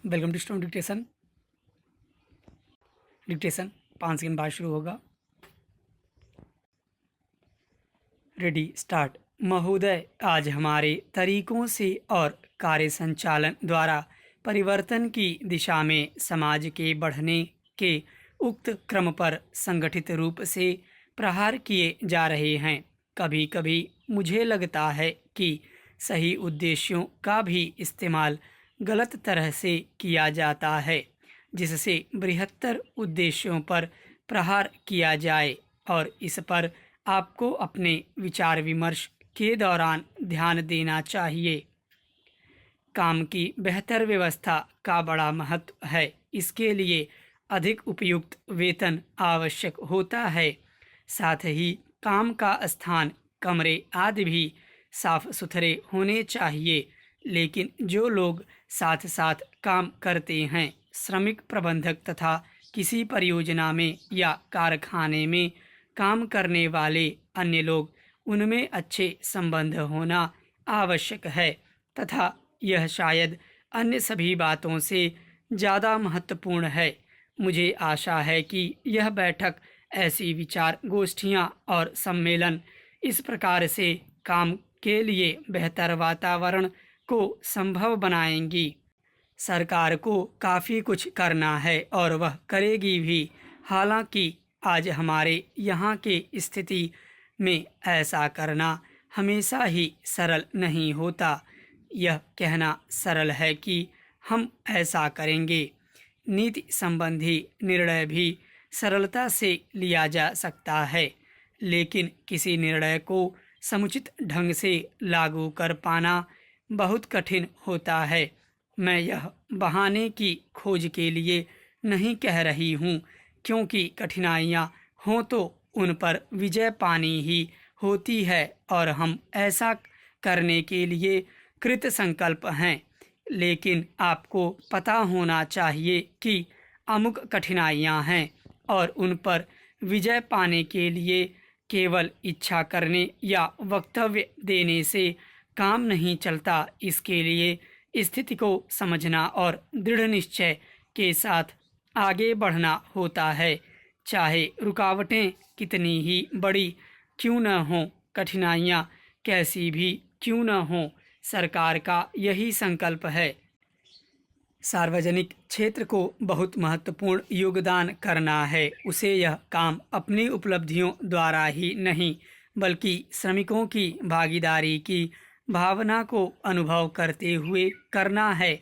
Welcome to student dictation. Dictation 5 second बाद शुरू होगा। Ready start. महोदय, आज हमारे तरीकों से और कार्य संचालन द्वारा परिवर्तन की दिशा में समाज के बढ़ने के उक्त क्रम पर संगठित रूप से प्रहार किए जा रहे हैं। कभी कभी मुझे लगता है कि सही उद्देश्यों का भी इस्तेमाल गलत तरह से किया जाता है, जिससे बृहत्तर उद्देश्यों पर प्रहार किया जाए, और इस पर आपको अपने विचार विमर्श के दौरान ध्यान देना चाहिए। काम की बेहतर व्यवस्था का बड़ा महत्व है। इसके लिए अधिक उपयुक्त वेतन आवश्यक होता है। साथ ही काम का स्थान, कमरे आदि भी साफ सुथरे होने चाहिए। लेकिन जो लोग साथ साथ काम करते हैं, श्रमिक प्रबंधक तथा किसी परियोजना में या कारखाने में काम करने वाले अन्य लोग, उनमें अच्छे संबंध होना आवश्यक है तथा यह शायद अन्य सभी बातों से ज़्यादा महत्वपूर्ण है। मुझे आशा है कि यह बैठक, ऐसी विचार गोष्ठियाँ और सम्मेलन इस प्रकार से काम के लिए बेहतर वातावरण को संभव बनाएंगी। सरकार को काफ़ी कुछ करना है और वह करेगी भी। हालांकि आज हमारे यहाँ की स्थिति में ऐसा करना हमेशा ही सरल नहीं होता। यह कहना सरल है कि हम ऐसा करेंगे। नीति संबंधी निर्णय भी सरलता से लिया जा सकता है, लेकिन किसी निर्णय को समुचित ढंग से लागू कर पाना बहुत कठिन होता है। मैं यह बहाने की खोज के लिए नहीं कह रही हूँ, क्योंकि कठिनाइयाँ हों तो उन पर विजय पानी ही होती है और हम ऐसा करने के लिए कृत संकल्प हैं। लेकिन आपको पता होना चाहिए कि अमुक कठिनाइयाँ हैं और उन पर विजय पाने के लिए केवल इच्छा करने या वक्तव्य देने से काम नहीं चलता। इसके लिए स्थिति को समझना और दृढ़ निश्चय के साथ आगे बढ़ना होता है, चाहे रुकावटें कितनी ही बड़ी क्यों न हों, कठिनाइयाँ कैसी भी क्यों न हों। सरकार का यही संकल्प है। सार्वजनिक क्षेत्र को बहुत महत्वपूर्ण योगदान करना है। उसे यह काम अपनी उपलब्धियों द्वारा ही नहीं, बल्कि श्रमिकों की भागीदारी की भावना को अनुभव करते हुए करना है।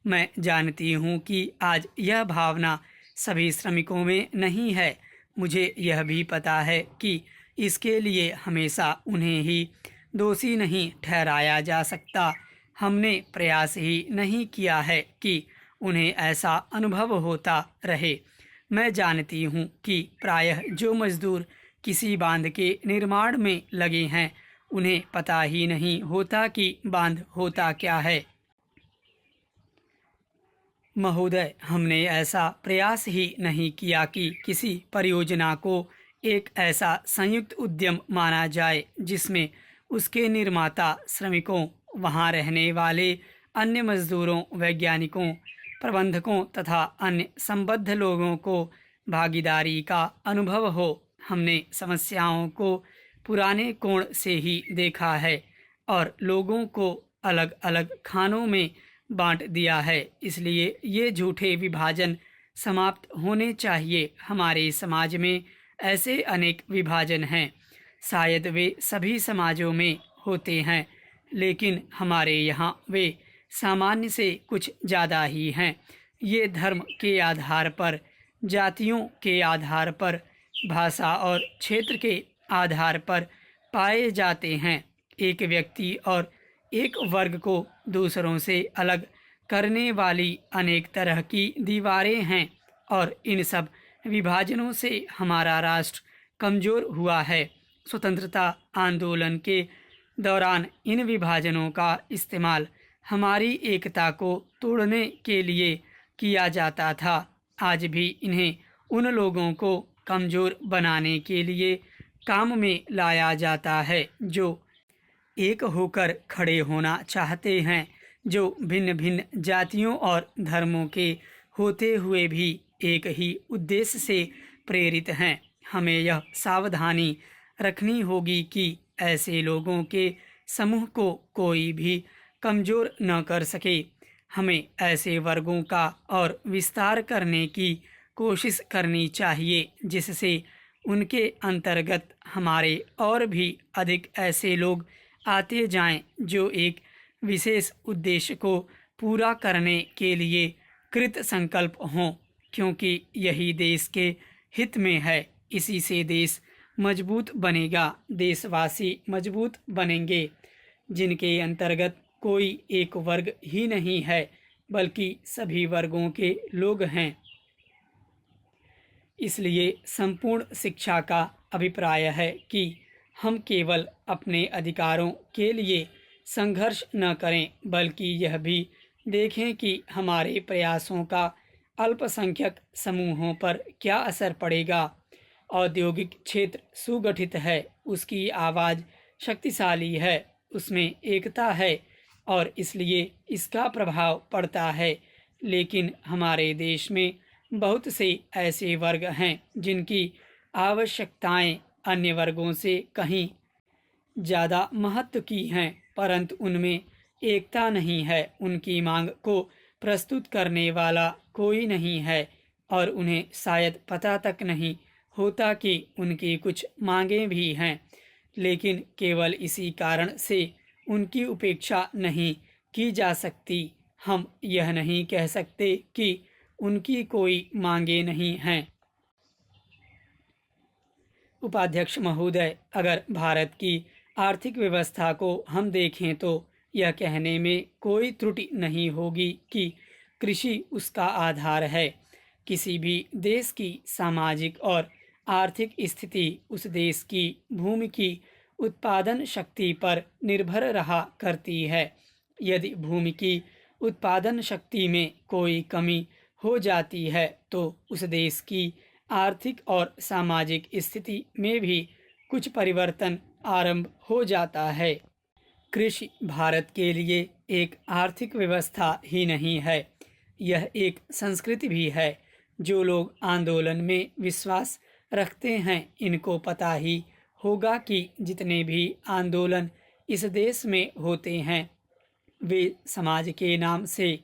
मैं जानती हूँ कि आज यह भावना सभी श्रमिकों में नहीं है। मुझे यह भी पता है कि इसके लिए हमेशा उन्हें ही दोषी नहीं ठहराया जा सकता। हमने प्रयास ही नहीं किया है कि उन्हें ऐसा अनुभव होता रहे। मैं जानती हूँ कि प्रायः जो मजदूर किसी बांध के निर्माण में लगे हैं, उन्हें पता ही नहीं होता कि बांध होता क्या है। महोदय, हमने ऐसा प्रयास ही नहीं किया कि किसी परियोजना को एक ऐसा संयुक्त उद्यम माना जाए जिसमें उसके निर्माता श्रमिकों, वहां रहने वाले अन्य मजदूरों, वैज्ञानिकों, प्रबंधकों तथा अन्य संबद्ध लोगों को भागीदारी का अनुभव हो। हमने समस्याओं को पुराने कोण से ही देखा है और लोगों को अलग अलग खानों में बांट दिया है। इसलिए ये झूठे विभाजन समाप्त होने चाहिए। हमारे समाज में ऐसे अनेक विभाजन हैं, शायद वे सभी समाजों में होते हैं, लेकिन हमारे यहाँ वे सामान्य से कुछ ज़्यादा ही हैं। ये धर्म के आधार पर, जातियों के आधार पर, भाषा और क्षेत्र के आधार पर पाए जाते हैं। एक व्यक्ति और एक वर्ग को दूसरों से अलग करने वाली अनेक तरह की दीवारें हैं, और इन सब विभाजनों से हमारा राष्ट्र कमज़ोर हुआ है। स्वतंत्रता आंदोलन के दौरान इन विभाजनों का इस्तेमाल हमारी एकता को तोड़ने के लिए किया जाता था। आज भी इन्हें उन लोगों को कमज़ोर बनाने के लिए काम में लाया जाता है जो एक होकर खड़े होना चाहते हैं। जो भिन्न भिन्न जातियों और धर्मों के होते हुए भी एक ही उद्देश्य से प्रेरित हैं। हमें यह सावधानी रखनी होगी कि ऐसे लोगों के समूह को कोई भी कमज़ोर न कर सके। हमें ऐसे वर्गों का और विस्तार करने की कोशिश करनी चाहिए जिससे उनके अंतर्गत हमारे और भी अधिक ऐसे लोग आते जाएं जो एक विशेष उद्देश्य को पूरा करने के लिए कृत संकल्प हों, क्योंकि यही देश के हित में है। इसी से देश मजबूत बनेगा, देशवासी मजबूत बनेंगे, जिनके अंतर्गत कोई एक वर्ग ही नहीं है बल्कि सभी वर्गों के लोग हैं। इसलिए संपूर्ण शिक्षा का अभिप्राय है कि हम केवल अपने अधिकारों के लिए संघर्ष न करें बल्कि यह भी देखें कि हमारे प्रयासों का अल्पसंख्यक समूहों पर क्या असर पड़ेगा। औद्योगिक क्षेत्र सुगठित है, उसकी आवाज़ शक्तिशाली है, उसमें एकता है और इसलिए इसका प्रभाव पड़ता है। लेकिन हमारे देश में बहुत से ऐसे वर्ग हैं जिनकी आवश्यकताएं अन्य वर्गों से कहीं ज़्यादा महत्व की हैं, परंतु उनमें एकता नहीं है। उनकी मांग को प्रस्तुत करने वाला कोई नहीं है और उन्हें शायद पता तक नहीं होता कि उनकी कुछ मांगें भी हैं, लेकिन केवल इसी कारण से उनकी उपेक्षा नहीं की जा सकती। हम यह नहीं कह सकते कि उनकी कोई मांगें नहीं हैं। उपाध्यक्ष महोदय, अगर भारत की आर्थिक व्यवस्था को हम देखें तो यह कहने में कोई त्रुटि नहीं होगी कि कृषि उसका आधार है। किसी भी देश की सामाजिक और आर्थिक स्थिति उस देश की भूमि की उत्पादन शक्ति पर निर्भर रहा करती है। यदि भूमि की उत्पादन शक्ति में कोई कमी हो जाती है तो उस देश की आर्थिक और सामाजिक स्थिति में भी कुछ परिवर्तन आरंभ हो जाता है। कृषि भारत के लिए एक आर्थिक व्यवस्था ही नहीं है, यह एक संस्कृति भी है। जो लोग आंदोलन में विश्वास रखते हैं इनको पता ही होगा कि जितने भी आंदोलन इस देश में होते हैं वे समाज के नाम से,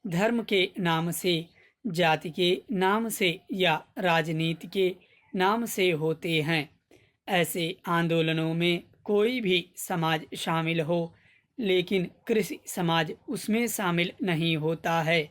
धर्म के नाम से, जाति के नाम से या राजनीति के नाम से होते हैं। ऐसे आंदोलनों में कोई भी समाज शामिल हो, लेकिन कृषि समाज उसमें शामिल नहीं होता है।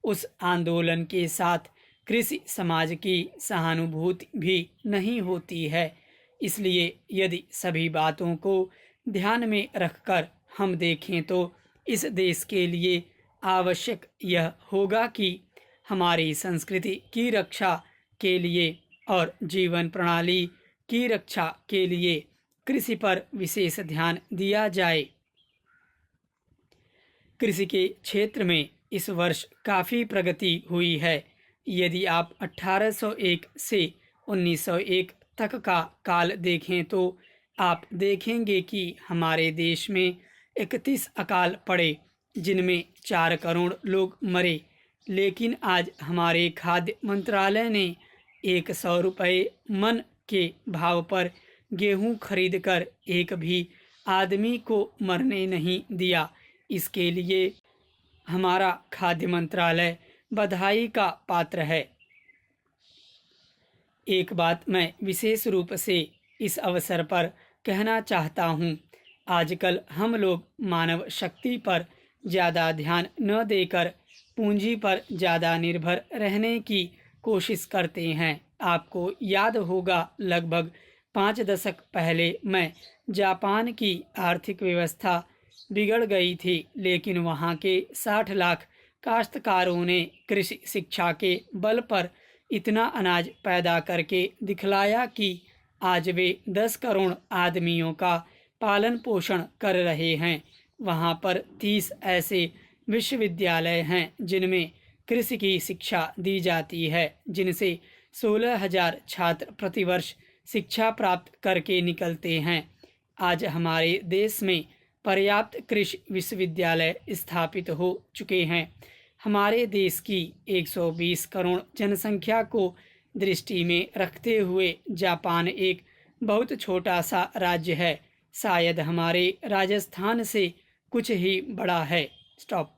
उस आंदोलन के साथ कृषि समाज की सहानुभूति भी नहीं होती है। इसलिए यदि सभी बातों को ध्यान में रखकर हम देखें तो इस देश के लिए आवश्यक यह होगा कि हमारी संस्कृति की रक्षा के लिए और जीवन प्रणाली की रक्षा के लिए कृषि पर विशेष ध्यान दिया जाए। कृषि के क्षेत्र में इस वर्ष काफ़ी प्रगति हुई है। यदि आप 1801 से 1901 तक का काल देखें तो आप देखेंगे कि हमारे देश में 31 अकाल पड़े जिनमें 4 करोड़ लोग मरे, लेकिन आज हमारे खाद्य मंत्रालय ने 100 रुपये मन के भाव पर गेहूं खरीदकर एक भी आदमी को मरने नहीं दिया। इसके लिए हमारा खाद्य मंत्रालय बधाई का पात्र है। एक बात मैं विशेष रूप से इस अवसर पर कहना चाहता हूँ। आजकल हम लोग मानव शक्ति पर ज़्यादा ध्यान न देकर पूंजी पर ज़्यादा निर्भर रहने की कोशिश करते हैं। आपको याद होगा लगभग 5 दशक पहले मैं जापान की आर्थिक व्यवस्था बिगड़ गई थी, लेकिन वहाँ के 60 लाख काश्तकारों ने कृषि शिक्षा के बल पर इतना अनाज पैदा करके दिखलाया कि आज वे 10 करोड़ आदमियों का पालन पोषण कर रहे हैं। वहाँ पर 30 ऐसे विश्वविद्यालय हैं जिनमें कृषि की शिक्षा दी जाती है, जिनसे 16,000 छात्र प्रतिवर्ष शिक्षा प्राप्त करके निकलते हैं। आज हमारे देश में पर्याप्त कृषि विश्वविद्यालय स्थापित हो चुके हैं। हमारे देश की 120 करोड़ जनसंख्या को दृष्टि में रखते हुए जापान एक बहुत छोटा सा राज्य है, शायद हमारे राजस्थान से कुछ ही बड़ा है। स्टॉप।